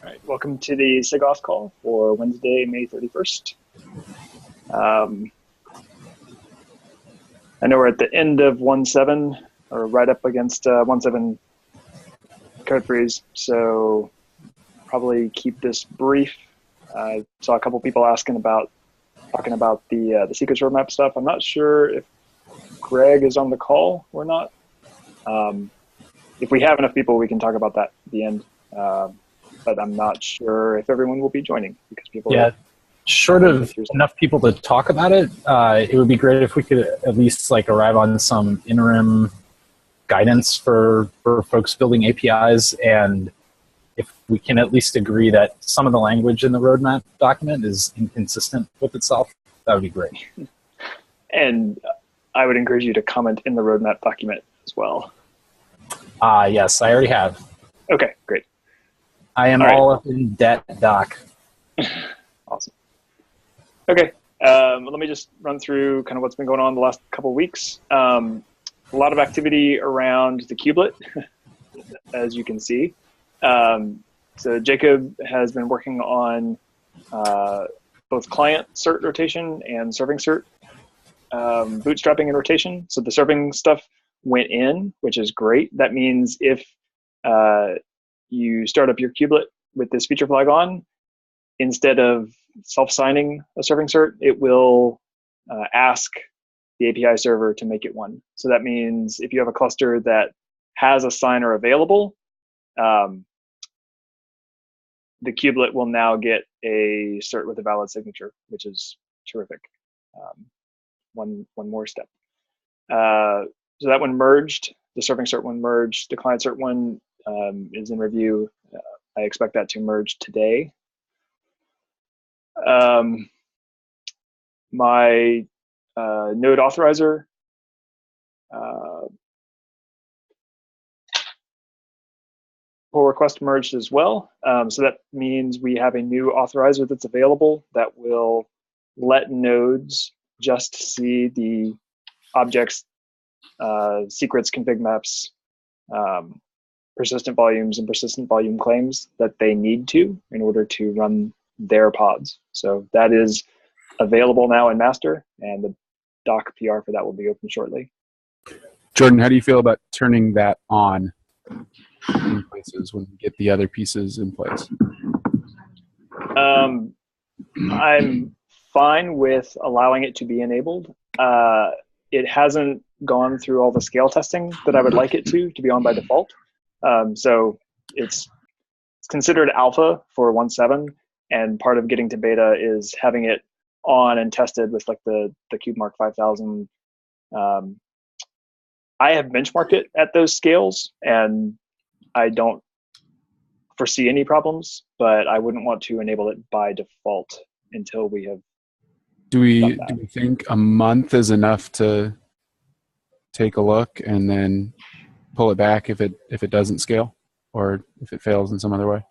All right, welcome to the SIG Auth call for Wednesday, May 31st. I know we're at the end of 1.7, or right up against 1.7 code freeze, so probably keep this brief. I saw a couple people talking about the secrets roadmap stuff. I'm not sure if Greg is on the call or not. If we have enough people, we can talk about that at the end. But I'm not sure if everyone will be joining because people. Yeah, short of enough people to talk about it, it would be great if we could at least arrive on some interim guidance for folks building APIs, and if we can at least agree that some of the language in the roadmap document is inconsistent with itself, that would be great. And I would encourage you to comment in the roadmap document as well. Yes, I already have. Okay, great. I am all up in debt, Doc. Awesome. Okay, let me just run through kind of what's been going on the last couple of weeks. A lot of activity around the kubelet, as you can see. So Jacob has been working on both client cert rotation and serving cert bootstrapping and rotation. So the serving stuff went in, which is great. That means if you start up your kubelet with this feature flag on, instead of self-signing a serving cert, it will ask the API server to make it one. So that means if you have a cluster that has a signer available, the kubelet will now get a cert with a valid signature, which is terrific. One more step. So that one merged. The serving cert one merged. The client cert one is in review. I expect that to merge today. My node authorizer pull request merged as well. So that means we have a new authorizer that's available that will let nodes just see the objects, secrets, config maps, persistent volumes, and persistent volume claims that they need to in order to run their pods. So that is available now in master, and the doc PR for that will be open shortly. Jordan, how do you feel about turning that on in places when we get the other pieces in place? I'm fine with allowing it to be enabled. It hasn't gone through all the scale testing that I would like it to be on by default. So it's considered alpha for 1.7, and part of getting to beta is having it on and tested with the KubeMark 5000. I have benchmarked it at those scales, and I don't foresee any problems, but I wouldn't want to enable it by default until we have. Do we think a month is enough to take a look and then pull it back if it doesn't scale, or if it fails in some other way?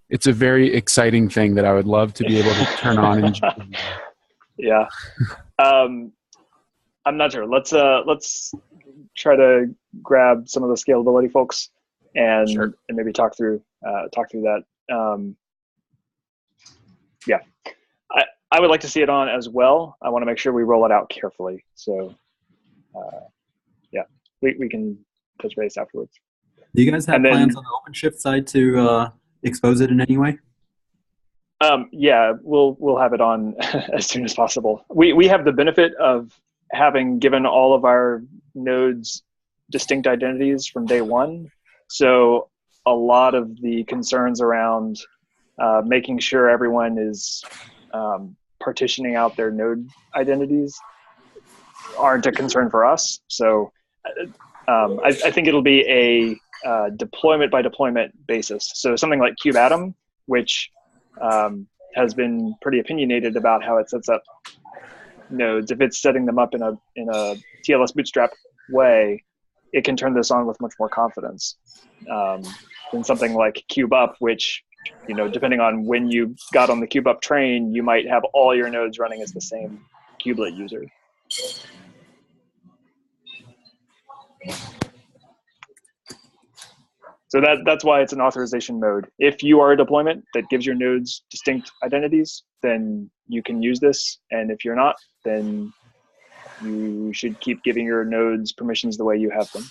It's a very exciting thing that I would love to be able to turn on and yeah. I'm not sure. Let's try to grab some of the scalability folks and Sure. and maybe talk through that. Yeah, I would like to see it on as well. I want to make sure we roll it out carefully. So yeah, we can touch base afterwards. Do you guys have plans on the OpenShift side to expose it in any way? Yeah, we'll have it on as soon as possible. We have the benefit of having given all of our nodes distinct identities from day one. So a lot of the concerns around making sure everyone is partitioning out their node identities aren't a concern for us. So I think it'll be a deployment by deployment basis. So something like kubeatom, which has been pretty opinionated about how it sets up nodes. If it's setting them up in a TLS bootstrap way, it can turn this on with much more confidence than something like kubeup, which, depending on when you got on the kubeup train, you might have all your nodes running as the same kubelet user. So that's why it's an authorization mode. If you are a deployment that gives your nodes distinct identities, then you can use this. And if you're not, then you should keep giving your nodes permissions the way you have them.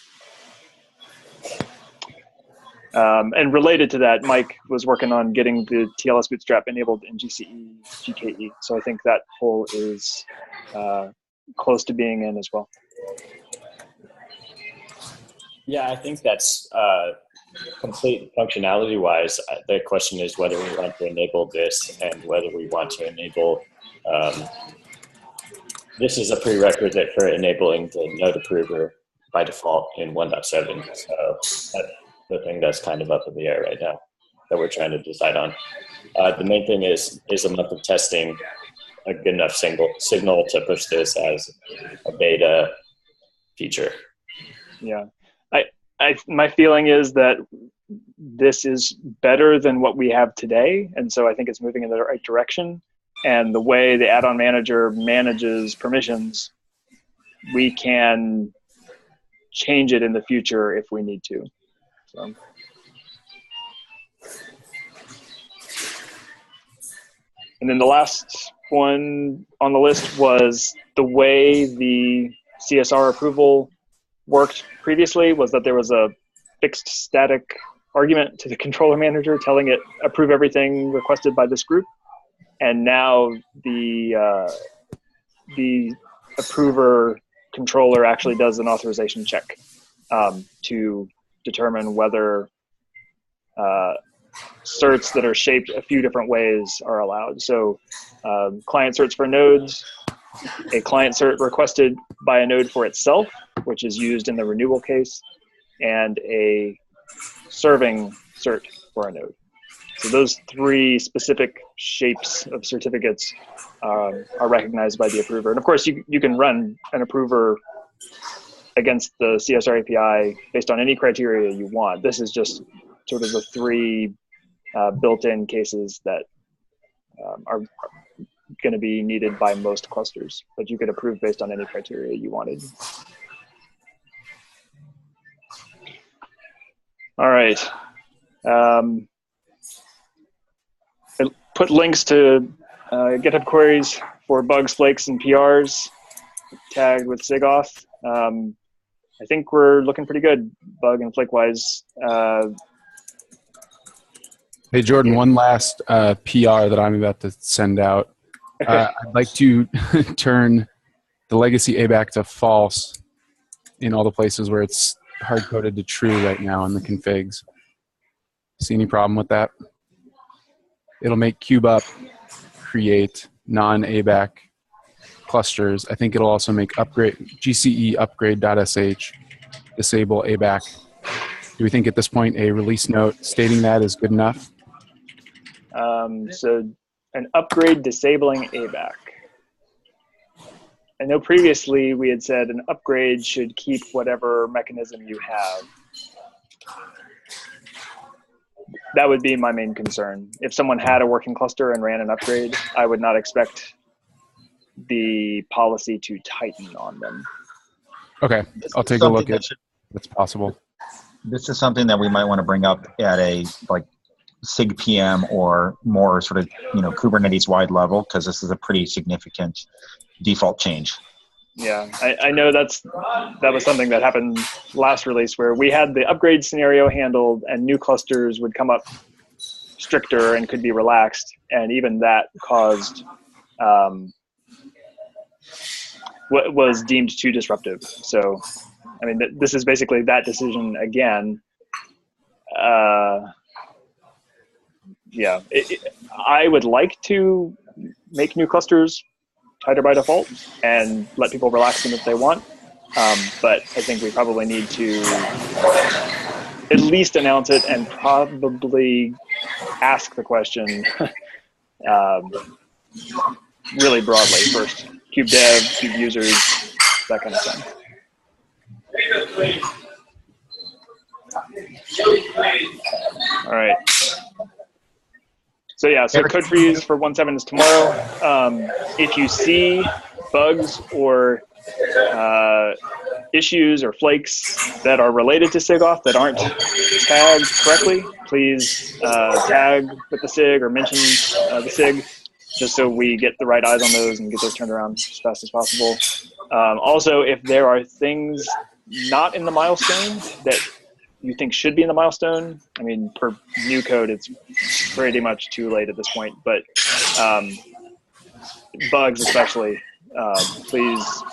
And related to that, Mike was working on getting the TLS Bootstrap enabled in GCE, GKE. So I think that hole is close to being in as well. Yeah, I think that's complete functionality-wise. The question is whether we want to enable this and whether we want to enable this is a prerequisite for enabling the node approver by default in 1.7. So that's the thing that's kind of up in the air right now that we're trying to decide on. The main thing is a month of testing a good enough signal to push this as a beta feature? Yeah. My feeling is that this is better than what we have today, and so I think it's moving in the right direction. And the way the add-on manager manages permissions, we can change it in the future if we need to. So. And then the last one on the list was the way the CSR approval worked previously was that there was a fixed static argument to the controller manager telling it approve everything requested by this group. And now the approver controller actually does an authorization check to determine whether certs that are shaped a few different ways are allowed. So client certs for nodes, a client cert requested by a node for itself, which is used in the renewal case, and a serving cert for a node. So those three specific shapes of certificates are recognized by the approver. And of course, you can run an approver against the CSR API based on any criteria you want. This is just sort of the three built-in cases that are going to be needed by most clusters, but you could approve based on any criteria you wanted. All right. I put links to GitHub queries for bugs, flakes, and PRs tagged with SIG Auth. I think we're looking pretty good bug and flake-wise. Hey, Jordan, one last PR that I'm about to send out. I'd like to turn the legacy ABAC to false in all the places where it's hard-coded to true right now in the configs. See any problem with that? It'll make KubeUp create non-ABAC clusters. I think it'll also make GCE upgrade.sh disable ABAC. Do we think at this point a release note stating that is good enough? So an upgrade disabling ABAC. I know previously we had said an upgrade should keep whatever mechanism you have. That would be my main concern. If someone had a working cluster and ran an upgrade, I would not expect the policy to tighten on them. Okay, I'll take a look at what's possible. This is something that we might want to bring up at a SIG PM or more sort of Kubernetes wide level, because this is a pretty significant default change. Yeah, I know that was something that happened last release where we had the upgrade scenario handled and new clusters would come up stricter and could be relaxed, and even that caused what was deemed too disruptive. So, I mean, this is basically that decision again. Yeah, I would like to make new clusters tighter by default and let people relax them if they want. But I think we probably need to at least announce it and probably ask the question really broadly first. Kube dev, Kube users, that kind of thing. All right. So yeah, so code freeze for 1.7 is tomorrow. If you see bugs or issues or flakes that are related to SIG Auth that aren't tagged correctly, please tag with the SIG or mention the SIG, just so we get the right eyes on those and get those turned around as fast as possible. Also, if there are things not in the milestone that you think should be in the milestone, I mean, per new code, it's pretty much too late at this point, but bugs especially, please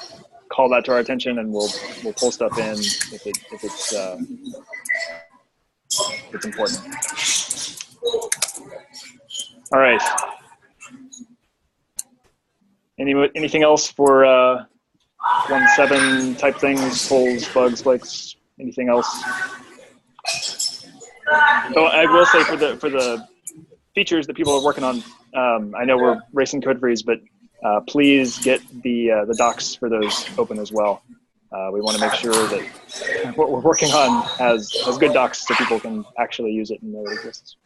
call that to our attention, and we'll pull stuff in if it's important. All right. Anything else for 1.7 type things, pulls, bugs, flakes, anything else? So I will say for the features that people are working on, I know we're racing code freeze, but please get the docs for those open as well. We want to make sure that what we're working on has good docs so people can actually use it and know it exists.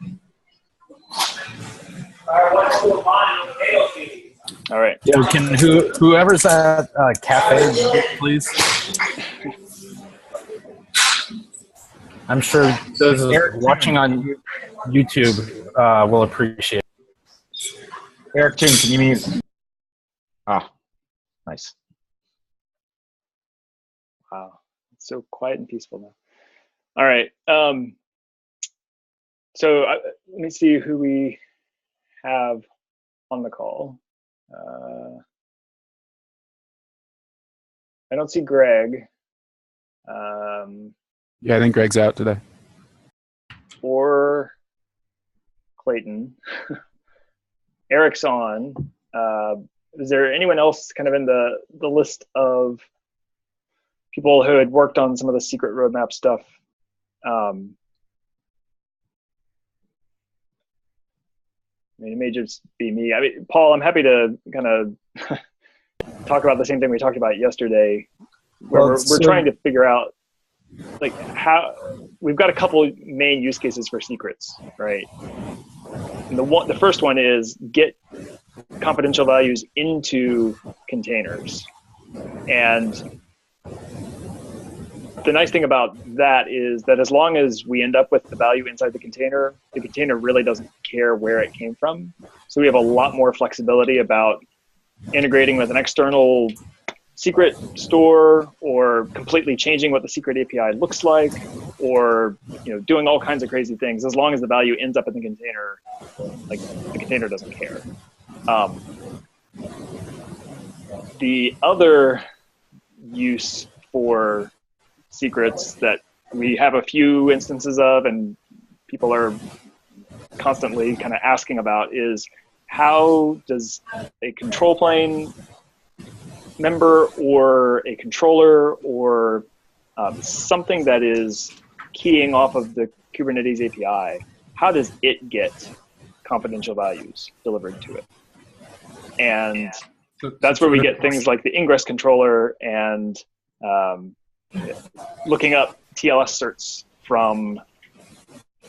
All right. Yeah, can whoever's at cafe, please? I'm sure those watching on YouTube will appreciate it. Eric Toon, can you mute? Ah, nice. Wow, it's so quiet and peaceful now. All right. So let me see who we have on the call. I don't see Greg. Yeah, I think Greg's out today. Or Clayton. Eric's on. Is there anyone else kind of in the list of people who had worked on some of the secret roadmap stuff? I mean, it may just be me. I mean, Paul, I'm happy to kind of talk about the same thing we talked about yesterday, where we're trying to figure out like how we've got a couple main use cases for secrets, right? And the first one is get confidential values into containers. And the nice thing about that is that as long as we end up with the value inside the container really doesn't care where it came from. So we have a lot more flexibility about integrating with an external secret store, or completely changing what the secret API looks like, or doing all kinds of crazy things. As long as the value ends up in the container, like the container doesn't care. The other use for secrets that we have a few instances of and people are constantly kind of asking about is, how does a control plane member or a controller or something that is keying off of the Kubernetes API, how does it get confidential values delivered to it? And that's where we get things like the ingress controller and looking up TLS certs from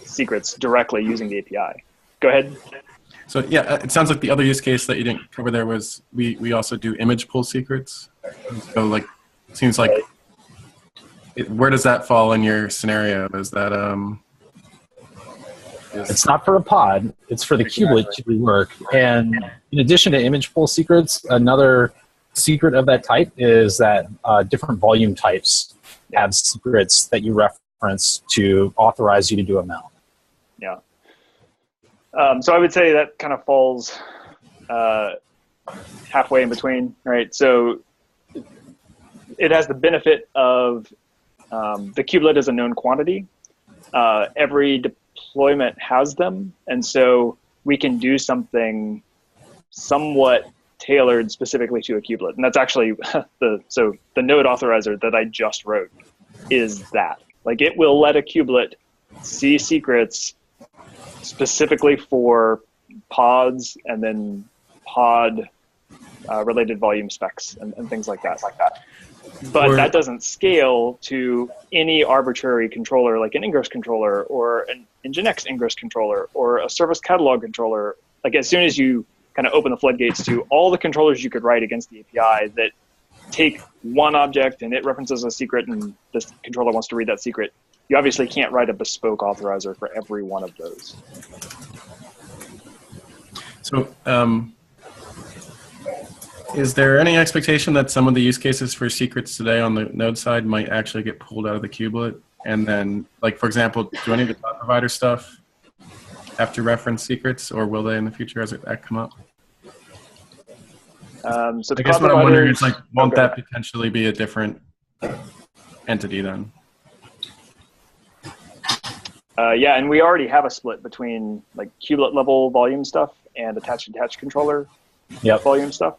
secrets directly using the API. Go ahead. So yeah, it sounds like the other use case that you didn't cover there was we also do image pull secrets. So like, it seems like, where does that fall in your scenario? Is that It's not for a pod. It's for the kubelet to work. And in addition to image pull secrets, another secret of that type is that different volume types have secrets that you reference to authorize you to do a mount. Yeah. So I would say that kind of falls halfway in between, right? So it has the benefit of the kubelet is a known quantity. Every deployment has them, and so we can do something somewhat tailored specifically to a kubelet. And that's actually the node authorizer that I just wrote is that. Like, it will let a kubelet see secrets specifically for pods and then pod related volume specs and things like that. But that doesn't scale to any arbitrary controller like an ingress controller or an Nginx ingress controller or a service catalog controller. Like, as soon as you kind of open the floodgates to all the controllers you could write against the API that take one object and it references a secret and this controller wants to read that secret, you obviously can't write a bespoke authorizer for every one of those. So is there any expectation that some of the use cases for secrets today on the node side might actually get pulled out of the kubelet? And then, like, for example, do any of the cloud provider stuff have to reference secrets, or will they in the future as that come up? So I guess what I'm wondering is, like, won't that potentially be a different entity then? Yeah, and we already have a split between like kubelet level volume stuff and attached controller volume stuff,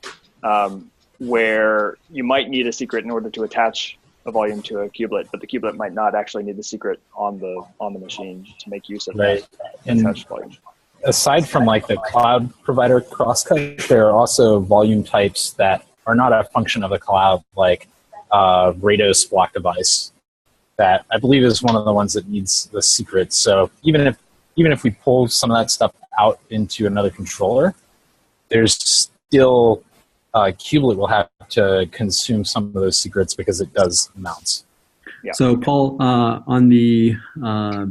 where you might need a secret in order to attach a volume to a kubelet, but the kubelet might not actually need the secret on the machine to make use of that attached volume. Aside from like the cloud provider crosscut, there are also volume types that are not a function of the cloud, like Rados block device, that I believe is one of the ones that needs the secret. So even if we pull some of that stuff out into another controller, there's still kubelet will have to consume some of those secrets because it does amounts. Yeah. So Paul, on the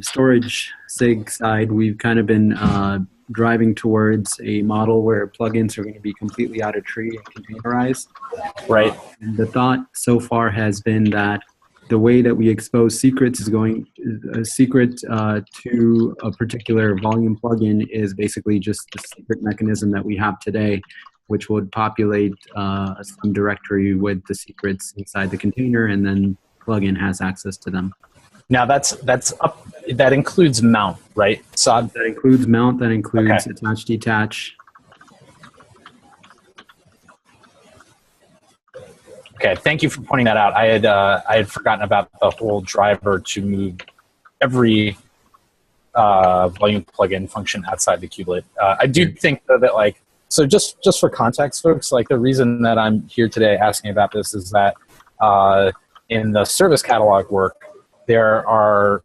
storage SIG side, we've kind of been driving towards a model where plugins are going to be completely out of tree and containerized. Right. And the thought so far has been that the way that we expose secrets is going a secret to a particular volume plugin is basically just the secret mechanism that we have today, which would populate some directory with the secrets inside the container, and then plugin has access to them. Now that includes mount, right, Saad? That includes mount. That includes attach, detach. Okay, thank you for pointing that out. I had forgotten about the whole driver to move every volume plugin function outside the kubelet. I do think though that, like, so just for context, folks, like the reason that I'm here today asking about this is that in the service catalog work, there are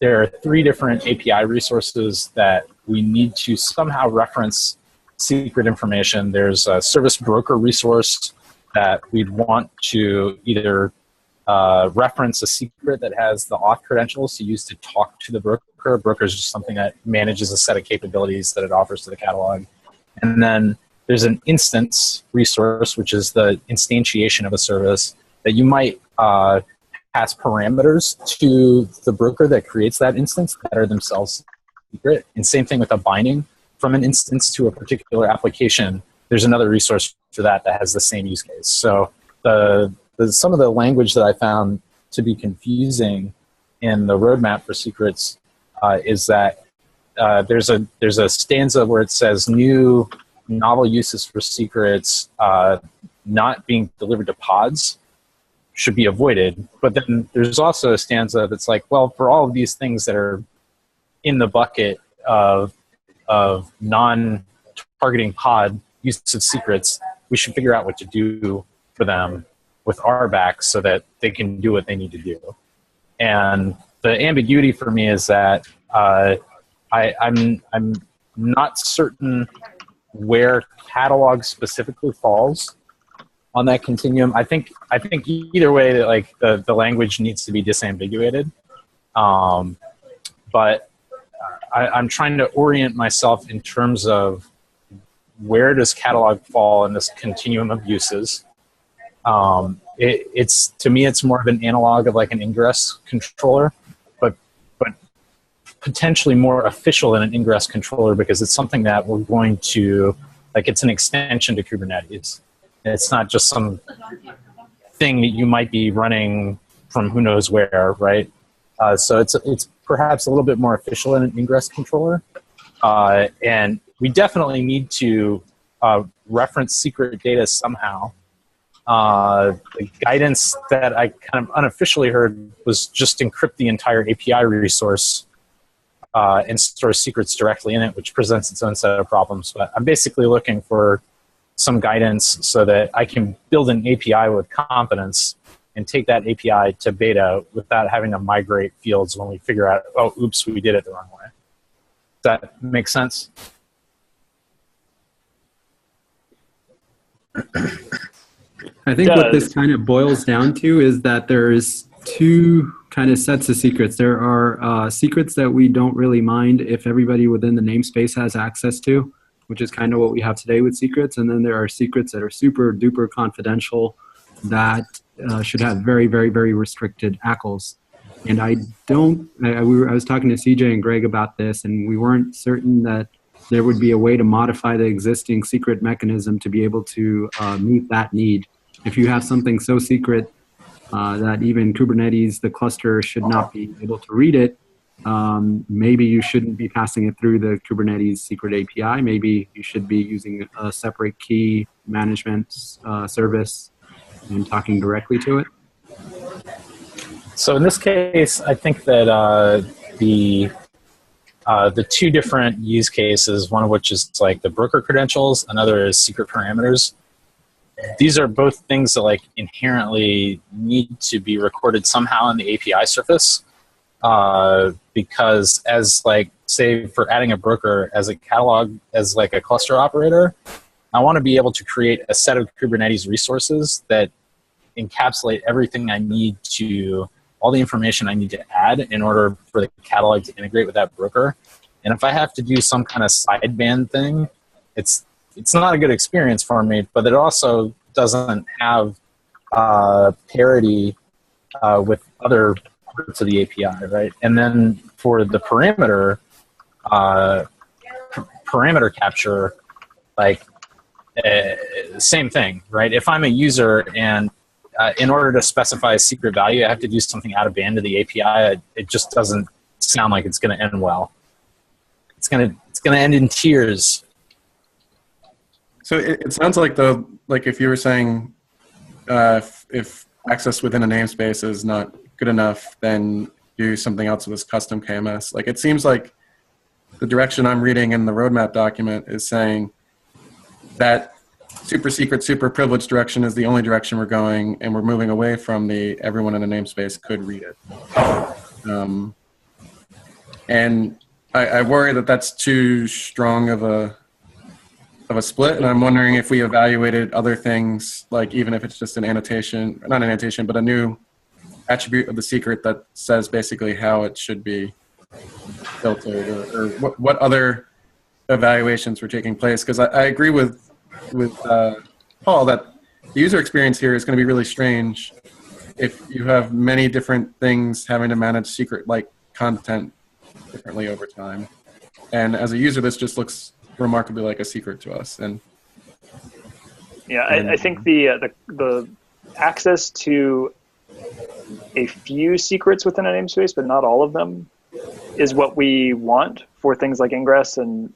3 different API resources that we need to somehow reference secret information. There's a service broker resource that we'd want to either reference a secret that has the auth credentials to use to talk to the broker. Broker is just something that manages a set of capabilities that it offers to the catalog. And then there's an instance resource, which is the instantiation of a service that you might pass parameters to the broker that creates that instance that are themselves secret. And same thing with a binding from an instance to a particular application. There's another resource for that has the same use case. So some of the language that I found to be confusing in the roadmap for secrets is that there's a stanza where it says new novel uses for secrets not being delivered to pods should be avoided. But then there's also a stanza that's like, well, for all of these things that are in the bucket of non-targeting pod use of secrets, we should figure out what to do for them with RBAC so that they can do what they need to do. And the ambiguity for me is that I'm not certain where catalog specifically falls on that continuum. I think either way that, like, the language needs to be disambiguated. But I'm trying to orient myself in terms of where does catalog fall in this continuum of uses. It's to me, it's more of an analog of like an ingress controller, but potentially more official than an ingress controller because it's something that we're going to, like, it's an extension to Kubernetes. It's not just some thing that you might be running from who knows where, right? So it's perhaps a little bit more official than an ingress controller. And we definitely need to reference secret data somehow. The guidance that I kind of unofficially heard was just encrypt the entire API resource and store secrets directly in it, which presents its own set of problems. But I'm basically looking for some guidance so that I can build an API with confidence and take that API to beta without having to migrate fields when we figure out, oh, oops, we did it the wrong way. Does that make sense? I think what this kind of boils down to is that there's two kind of sets of secrets. There are secrets that we don't really mind if everybody within the namespace has access to, which is kind of what we have today with secrets. And then there are secrets that are super duper confidential that should have very, very, very restricted ACLs. And I was talking to CJ and Greg about this, and we weren't certain that there would be a way to modify the existing secret mechanism to be able to meet that need. If you have something so secret that even Kubernetes, the cluster, should not be able to read it, maybe you shouldn't be passing it through the Kubernetes secret API. Maybe you should be using a separate key management service and talking directly to it. So in this case, I think that the two different use cases, one of which is like the broker credentials, another is secret parameters. These are both things that like inherently need to be recorded somehow in the API surface, because as like, say for adding a broker as a catalog, as like a cluster operator, I want to be able to create a set of Kubernetes resources that encapsulate everything I need to, all the information I need to add in order for the catalog to integrate with that broker. And if I have to do some kind of sideband thing, it's not a good experience for me, but it also doesn't have parity with other parts of the API, right? And then for the parameter capture, like same thing, right? If I'm a user and in order to specify a secret value, I have to do something out of band to the API. It just doesn't sound like it's going to end well. It's going to end in tears. So it sounds like if you were saying if access within a namespace is not good enough, then do something else with this custom KMS. Like it seems like the direction I'm reading in the roadmap document is saying that super secret, super privileged direction is the only direction we're going, and we're moving away from the everyone in the namespace could read it. And I worry that that's too strong of a split, and I'm wondering if we evaluated other things, like even if it's just an annotation, not an annotation, but a new attribute of the secret that says basically how it should be filtered, or what other evaluations were taking place. Because I agree with Paul that the user experience here is going to be really strange if you have many different things having to manage secret-like content differently over time. And as a user, this just looks remarkably like a secret to us. And yeah, I think the access to a few secrets within a namespace, but not all of them, is what we want for things like ingress and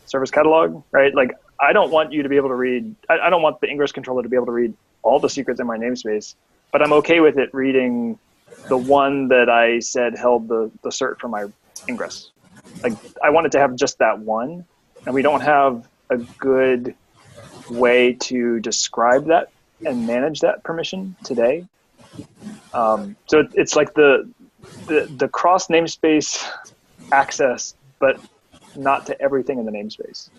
service catalog, right? Like, I don't want you to be able to read, I don't want the ingress controller to be able to read all the secrets in my namespace, but I'm okay with it reading the one that I said held the cert for my ingress. Like, I want it to have just that one, and we don't have a good way to describe that and manage that permission today. So it's like the cross namespace access, but not to everything in the namespace.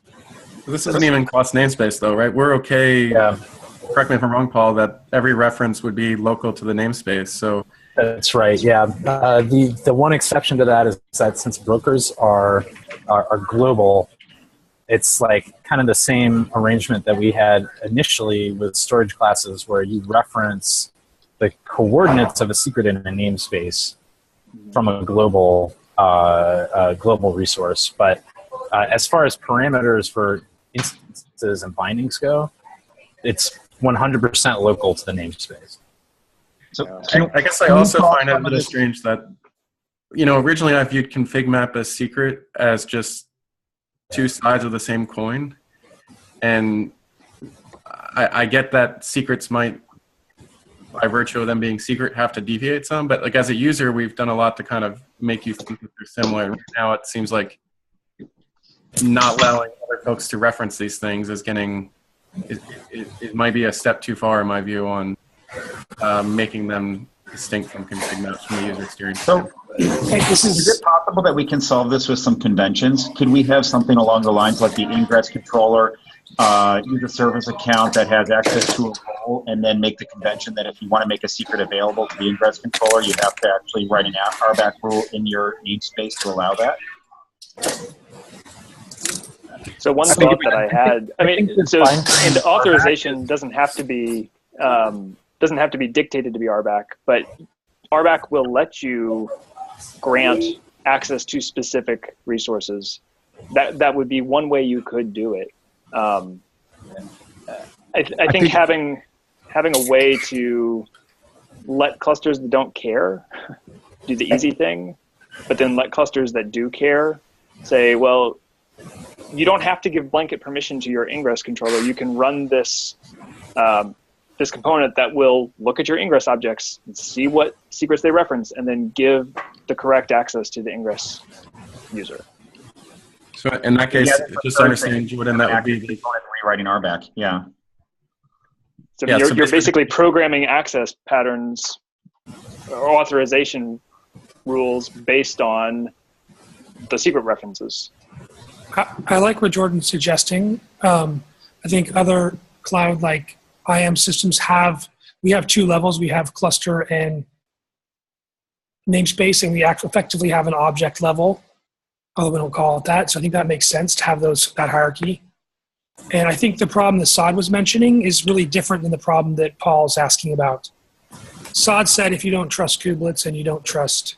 This isn't even cross namespace though, right? We're okay, correct me if I'm wrong, Paul, that every reference would be local to the namespace. So that's right, yeah. The one exception to that is that since brokers are global, it's like kind of the same arrangement that we had initially with storage classes, where you reference the coordinates of a secret in a namespace from a global resource. But as far as parameters for instances and bindings go, it's 100% local to the namespace. So I guess I also find it a little strange that, originally I viewed config map as secret as just two sides of the same coin. And I get that secrets might, by virtue of them being secret, have to deviate some. But like as a user, we've done a lot to kind of make you think that they're similar. Now it seems like not allowing other folks to reference these things is getting, it might be a step too far in my view on making them distinct from config maps from the user experience. So, is it possible that we can solve this with some conventions? Could we have something along the lines like the ingress controller use a service account that has access to a role, and then make the convention that if you want to make a secret available to the ingress controller, you have to actually write an RBAC rule in your namespace to allow that. So one thought that I had, so and authorization doesn't have to be dictated to be RBAC, but RBAC will let you grant access to specific resources. That would be one way you could do it. I think having a way to let clusters that don't care do the easy thing, but then let clusters that do care say, well, you don't have to give blanket permission to your ingress controller. You can run this this component that will look at your ingress objects and see what secrets they reference, and then give the correct access to the ingress user. So in that case, just understanding, Jordan, that would be rewriting RBAC. Yeah. So you're basically programming access patterns or authorization rules based on the secret references. I like what Jordan's suggesting. I think other cloud like IAM systems we have two levels. We have cluster and namespace, and we effectively have an object level, although we don't call it that. So I think that makes sense to have that hierarchy. And I think the problem that Saad was mentioning is really different than the problem that Paul's asking about. Saad said if you don't trust kubelets and you don't trust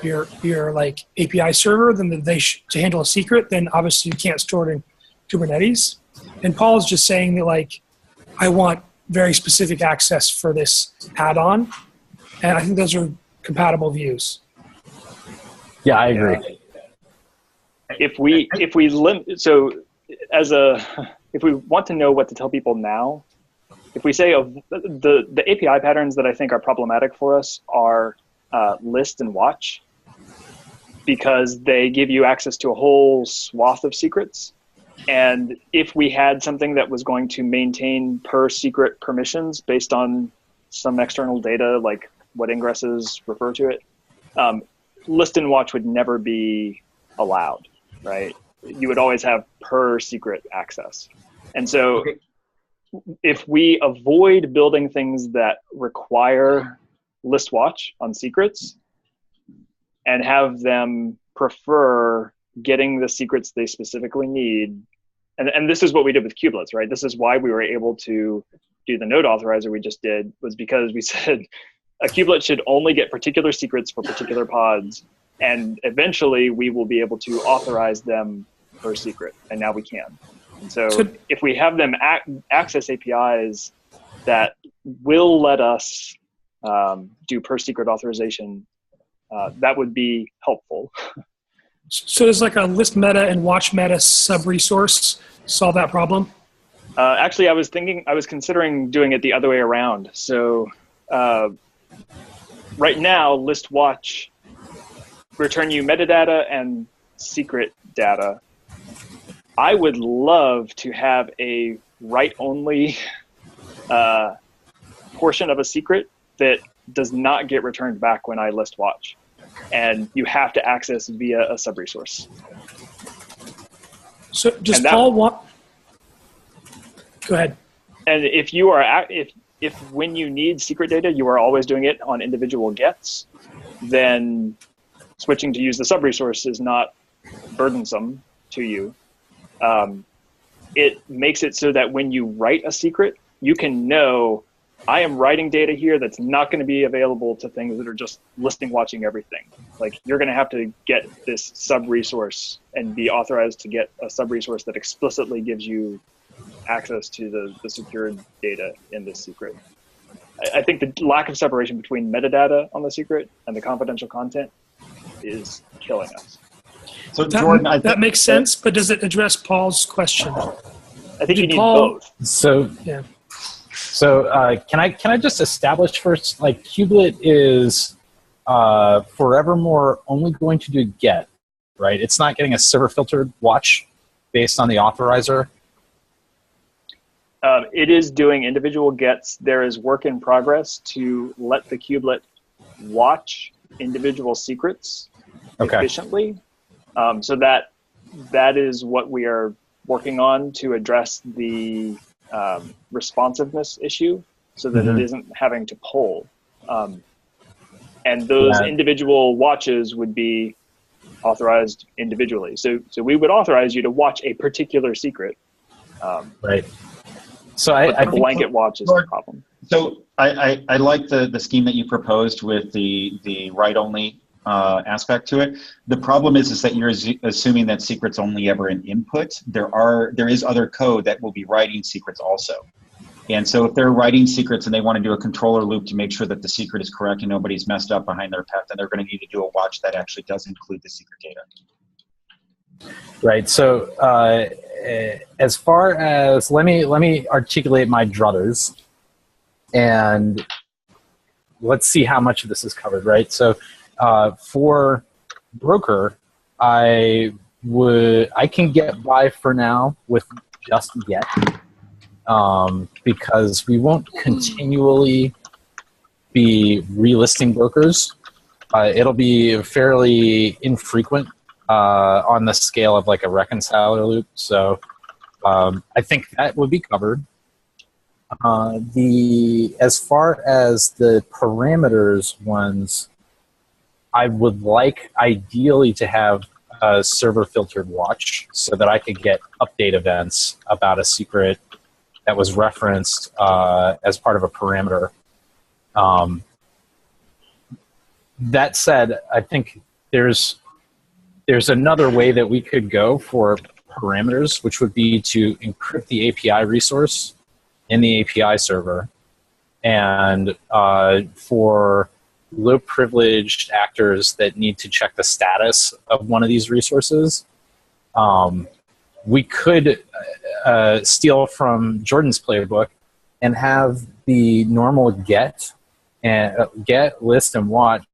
your like API server, then to handle a secret, then obviously you can't store it in Kubernetes. And Paul's just saying that like, I want very specific access for this add-on. And I think those are compatible views. Yeah, I agree. If we want to know what to tell people now, if we say the API patterns that I think are problematic for us are list and watch, because they give you access to a whole swath of secrets. And if we had something that was going to maintain per secret permissions based on some external data, like what ingresses refer to it, list and watch would never be allowed, right? You would always have per secret access. And so if we avoid building things that require list watch on secrets and have them prefer getting the secrets they specifically need, and this is what we did with kubelets, right? This is why we were able to do the node authorizer we just did, was because we said a kubelet should only get particular secrets for particular pods, and eventually we will be able to authorize them per secret, and now we can. And so if we have them access APIs that will let us do per secret authorization, that would be helpful. So does like a list meta and watch meta sub-resource solve that problem? Actually, I was considering doing it the other way around. So right now, list watch return you metadata and secret data. I would love to have a write-only portion of a secret that does not get returned back when I list watch, and you have to access via a sub-resource. So does Paul want? Go ahead. And if you are if when you need secret data, you are always doing it on individual gets, then switching to use the sub-resource is not burdensome to you. It makes it so that when you write a secret, you can know I am writing data here that's not going to be available to things that are just listing watching everything. Like, you're going to have to get this sub-resource and be authorized to get a sub-resource that explicitly gives you access to the secured data in this secret. I think the lack of separation between metadata on the secret and the confidential content is killing us. So Jordan, that makes sense, but does it address Paul's question? I think you need both. So yeah. So can I just establish first, like, kubelet is forevermore only going to do get, right? It's not getting a server filtered watch based on the authorizer. It is doing individual gets. There is work in progress to let the kubelet watch individual secrets efficiently. So that is what we are working on to address the responsiveness issue so that it isn't having to poll. And those individual watches would be authorized individually. So we would authorize you to watch a particular secret. Right. So but I the blanket watch is the problem. So I like the scheme that you proposed with the write-only aspect to it. The problem is that you're assuming that secret's only ever an input. There is other code that will be writing secrets also. And so if they're writing secrets and they want to do a controller loop to make sure that the secret is correct and nobody's messed up behind their path, then they're going to need to do a watch that actually does include the secret data. Right. So as far as let me articulate my druthers, and let's see how much of this is covered. Right. So for broker, I can get by for now with just get. Because we won't continually be relisting brokers. It'll be fairly infrequent on the scale of like a reconciler loop. So I think that would be covered. As far as the parameters ones, I would like ideally to have a server filtered watch so that I could get update events about a secret that was referenced as part of a parameter. That said, I think there's another way that we could go for parameters, which would be to encrypt the API resource in the API server. And for low privileged actors that need to check the status of one of these resources, we could steal from Jordan's playbook and have the normal get, list, and watch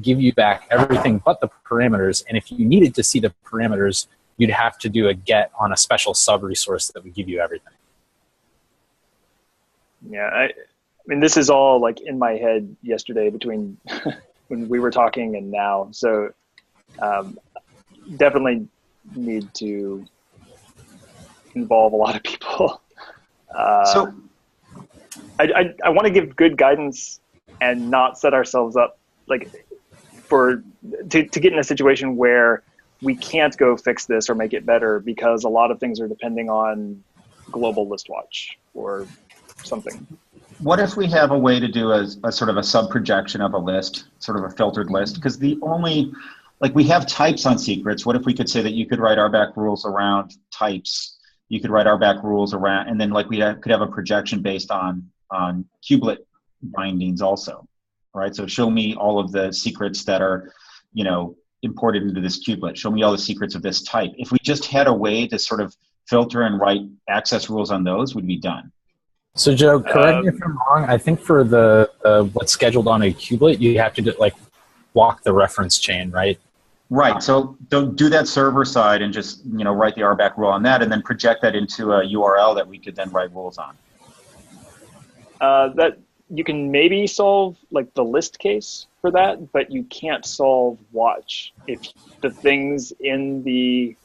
give you back everything but the parameters. And if you needed to see the parameters, you'd have to do a get on a special sub-resource that would give you everything. Yeah, I mean, this is all like in my head yesterday between when we were talking and now. So definitely need to involve a lot of people. So I want to give good guidance and not set ourselves up like to get in a situation where we can't go fix this or make it better because a lot of things are depending on global list watch or something. What if we have a way to do a sort of a sub-projection of a list, sort of a filtered list? Because we have types on secrets. What if we could say that you could write RBAC rules around types? You could write RBAC rules around, and then like could have a projection based on kubelet bindings also, right? So show me all of the secrets that are, imported into this kubelet. Show me all the secrets of this type. If we just had a way to sort of filter and write access rules on those, we'd be done. So Joe, correct me if I'm wrong. I think for the what's scheduled on a kubelet, you have to walk the reference chain, right? Right. So do that server side and just write the RBAC rule on that, and then project that into a URL that we could then write rules on. That you can maybe solve like the list case for that, but you can't solve watch if the things in the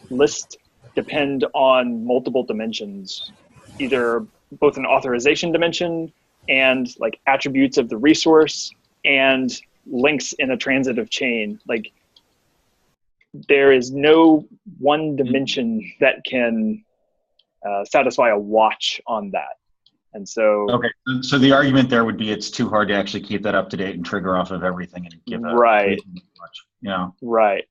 list depend on multiple dimensions, either both an authorization dimension and like attributes of the resource and links in a transitive chain. Like there is no one dimension that can satisfy a watch on that. And so so the argument there would be it's too hard to actually keep that up to date and trigger off of everything and give a right. Yeah. Right.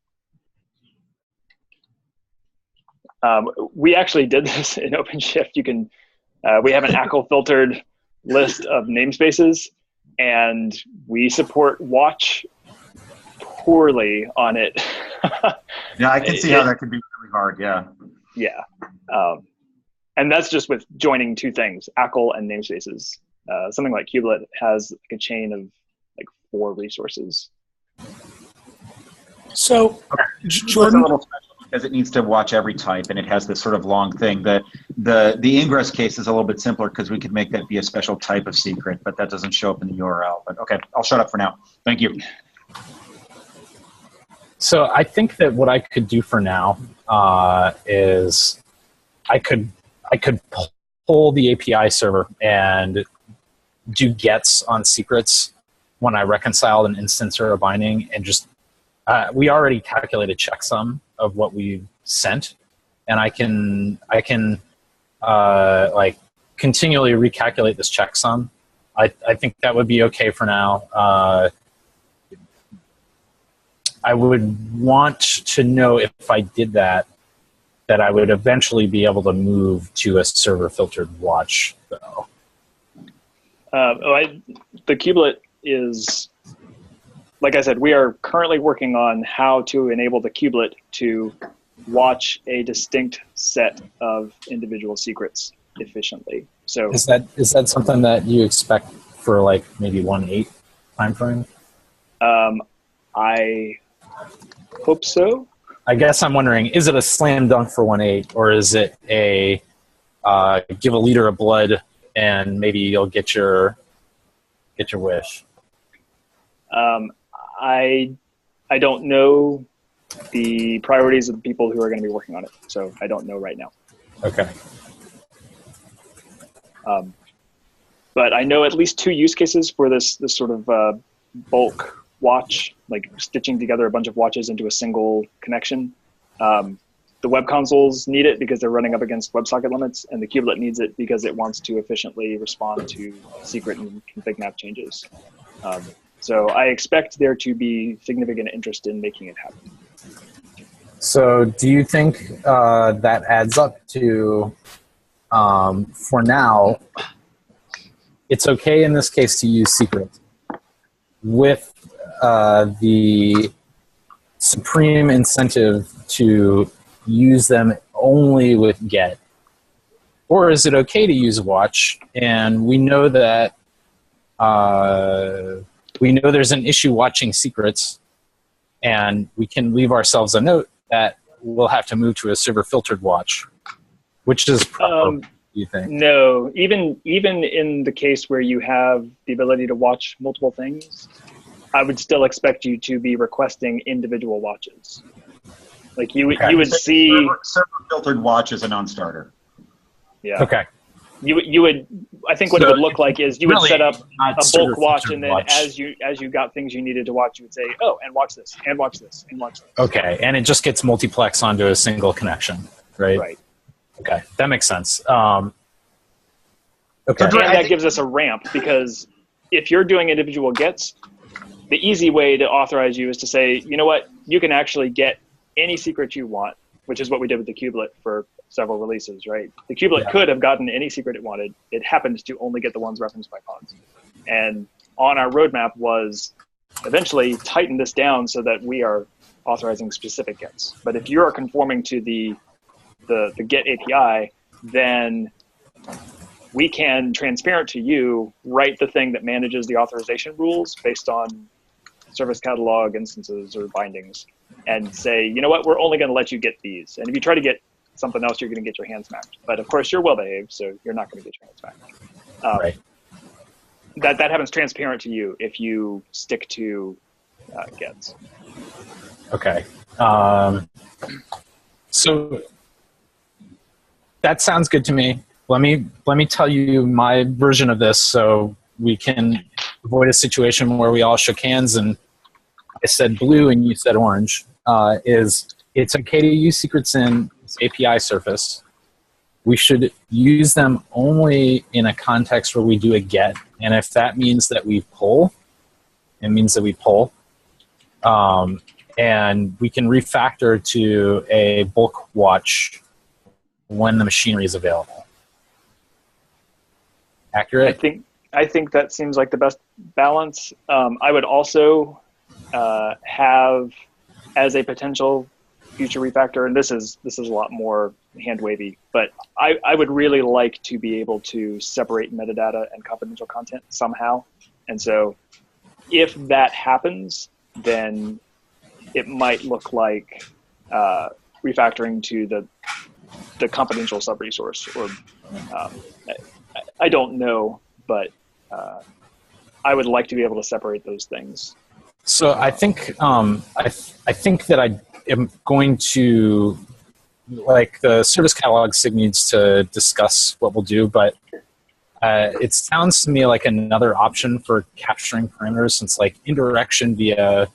We actually did this in OpenShift. You can we have an ACL filtered list of namespaces, and we support watch poorly on it. Yeah, I can see how that could be really hard. Yeah. Yeah. And that's just with joining two things, ACL and namespaces. Something like Kubelet has like a chain of like 4 resources. So, Jordan, a little special because it needs to watch every type, and it has this sort of long thing. The ingress case is a little bit simpler because we could make that be a special type of secret, but that doesn't show up in the URL. But okay, I'll shut up for now. Thank you. So I think that what I could do for now is I could pull the API server and do gets on secrets when I reconciled an instance or a binding, and just we already calculated checksum of what we sent, and I can like continually recalculate this checksum. I think that would be okay for now. I would want to know if I did that I would eventually be able to move to a server filtered watch, though. The kubelet is, like I said, we are currently working on how to enable the kubelet to watch a distinct set of individual secrets efficiently. So is that something that you expect for like maybe 1.8 timeframe? I hope so. I guess I'm wondering, is it a slam dunk for 1.8, or is it a give a liter of blood and maybe you'll get your wish? I don't know the priorities of the people who are going to be working on it, so I don't know right now. Okay. But I know at least 2 use cases for this sort of bulk watch, like stitching together a bunch of watches into a single connection. The web consoles need it because they're running up against WebSocket limits, and the kubelet needs it because it wants to efficiently respond to secret and config map changes. So I expect there to be significant interest in making it happen. So do you think that adds up to, for now, it's okay in this case to use secret with the supreme incentive to use them only with get? Or is it okay to use watch, and we know that there's an issue watching secrets, and we can leave ourselves a note that we'll have to move to a server filtered watch, which is proper, you think? No, even in the case where you have the ability to watch multiple things, I would still expect you to be requesting individual watches. Like you would see server filtered watch is a non-starter. Yeah. Okay. You would. I think what it would look like is you would set up a bulk watch, and then watch. as you got things you needed to watch, you would say, "Oh, and watch this, and watch this, and watch this." Okay, and it just gets multiplex onto a single connection, right? Right. Okay, that makes sense. Okay. And that gives us a ramp, because if you're doing individual gets, the easy way to authorize you is to say, you know what, you can actually get any secret you want, which is what we did with the kubelet for several releases, right? The kubelet could have gotten any secret it wanted. It happened to only get the ones referenced by pods. And on our roadmap was eventually tighten this down so that we are authorizing specific gets. But if you're conforming to the get API, then we can, transparent to you, write the thing that manages the authorization rules based on service catalog instances or bindings, and say, you know what, we're only going to let you get these. And if you try to get something else, you're going to get your hands smacked. But of course, you're well behaved, so you're not going to get your hands smacked. Right. That happens transparent to you if you stick to gets. Okay. So that sounds good to me. Let me tell you my version of this so we can avoid a situation where we all shook hands and I said blue and you said orange. It's okay to use secrets in API surface. We should use them only in a context where we do a get. And if that means that we pull, it means that we pull. And we can refactor to a bulk watch when the machinery is available. Accurate? I think that seems like the best balance. I would also have as a potential future refactor, and this is a lot more hand wavy, but I would really like to be able to separate metadata and confidential content somehow. And so if that happens, then it might look like refactoring to the confidential sub-resource, or I don't know, but I would like to be able to separate those things. So I think I think that I am going to, like, the service catalog SIG needs to discuss what we'll do, but it sounds to me like another option for capturing parameters, since like indirection via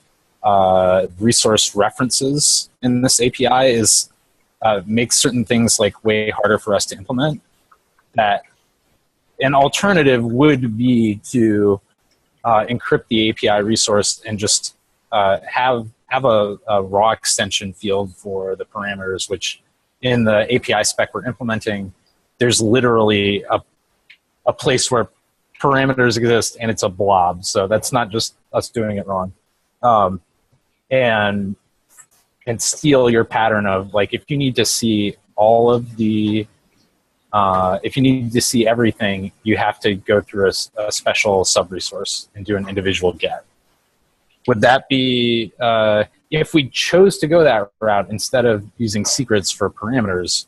resource references in this API is makes certain things like way harder for us to implement. That an alternative would be to encrypt the API resource and just have a raw extension field for the parameters, which in the API spec we're implementing, there's literally a place where parameters exist and it's a blob. So that's not just us doing it wrong. And steal your pattern of, like, if you need to see all of the if you need to see everything, you have to go through a special sub-resource and do an individual get. Would that be, if we chose to go that route instead of using secrets for parameters,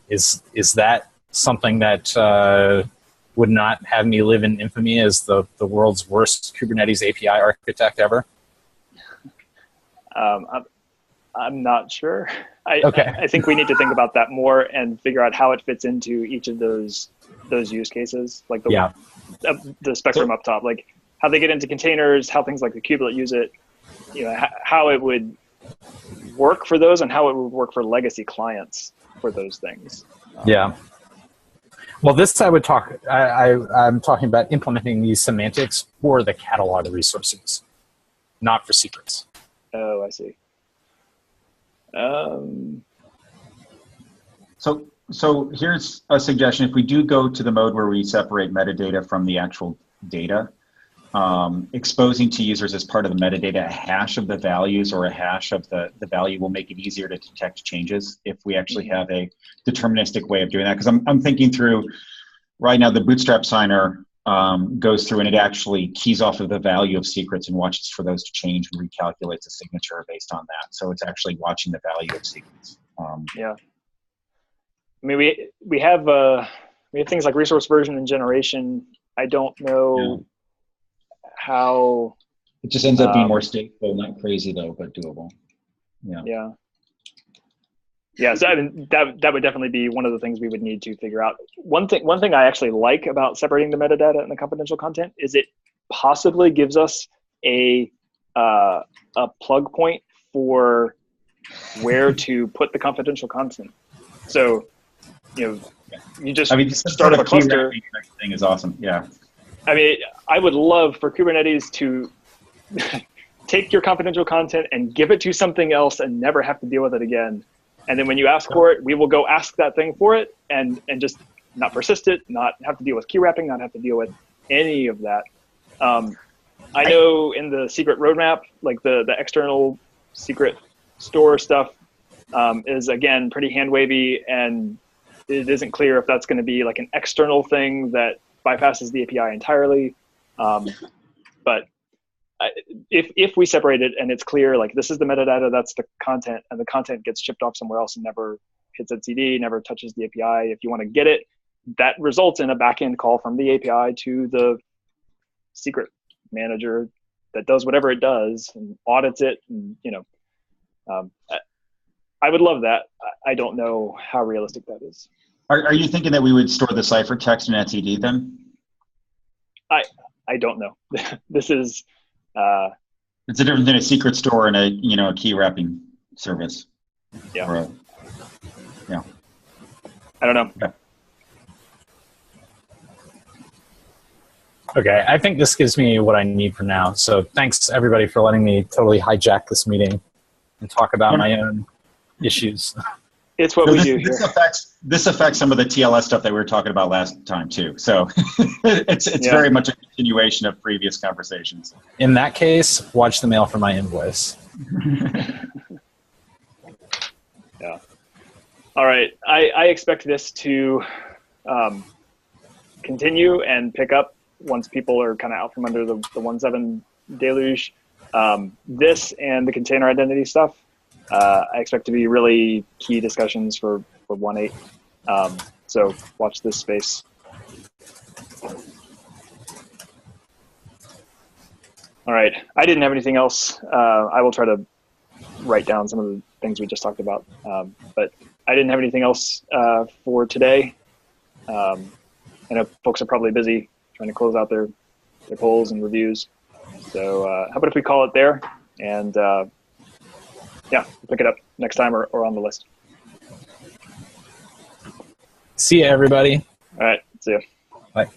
is that something that would not have me live in infamy as the world's worst Kubernetes API architect ever? I'm not sure. Okay. I think we need to think about that more and figure out how it fits into each of those use cases, like the spectrum up top, like how they get into containers, how things like the kubelet use it, how it would work for those, and how it would work for legacy clients for those things. Yeah. Well, this I would talk. I'm talking about implementing these semantics for the catalog resources, not for secrets. Oh, I see. So here's a suggestion. If we do go to the mode where we separate metadata from the actual data, exposing to users as part of the metadata a hash of the values or a hash of the value will make it easier to detect changes if we actually have a deterministic way of doing that. Because I'm thinking through right now, the Bootstrap signer goes through and it actually keys off of the value of secrets and watches for those to change and recalculates a signature based on that. So it's actually watching the value of secrets. Yeah. I mean, we have things like resource version and generation. I don't know how. It just ends up being more stateful, not crazy though, but doable. Yeah. Yeah. Yeah, so I mean, that would definitely be one of the things we would need to figure out. One thing I actually like about separating the metadata and the confidential content is it possibly gives us a plug point for where to put the confidential content. So, you just start up a cluster. Thing is awesome. Yeah. I mean, I would love for Kubernetes to take your confidential content and give it to something else and never have to deal with it again. And then when you ask for it, we will go ask that thing for it and just not persist it, not have to deal with key wrapping, not have to deal with any of that. I know in the secret roadmap, like the external secret store stuff is, again, pretty hand-wavy, and it isn't clear if that's going to be like an external thing that bypasses the API entirely. But if we separate it and it's clear, like this is the metadata, that's the content, and the content gets shipped off somewhere else and never hits etcd, never touches the API. If you want to get it, that results in a backend call from the API to the secret manager that does whatever it does and audits it. And I would love that. I don't know how realistic that is. Are you thinking that we would store the ciphertext in etcd then? I don't know. This is. It's a different than a secret store and a key wrapping service. Yeah. Yeah. I don't know. Yeah. Okay, I think this gives me what I need for now. So thanks everybody for letting me totally hijack this meeting and talk about my own issues. It's what we do here. This affects some of the TLS stuff that we were talking about last time too. So it's very much a continuation of previous conversations. In that case, watch the mail for my invoice. Yeah. All right. I expect this to continue and pick up once people are kind of out from under the 1.7 deluge. This and the container identity stuff, I expect to be really key discussions for 1.8. So watch this space. All right. I didn't have anything else. I will try to write down some of the things we just talked about. But I didn't have anything else for today. I know folks are probably busy trying to close out their polls and reviews. So how about if we call it there? And yeah, we'll pick it up next time or on the list. See you, everybody. All right. See you. Bye.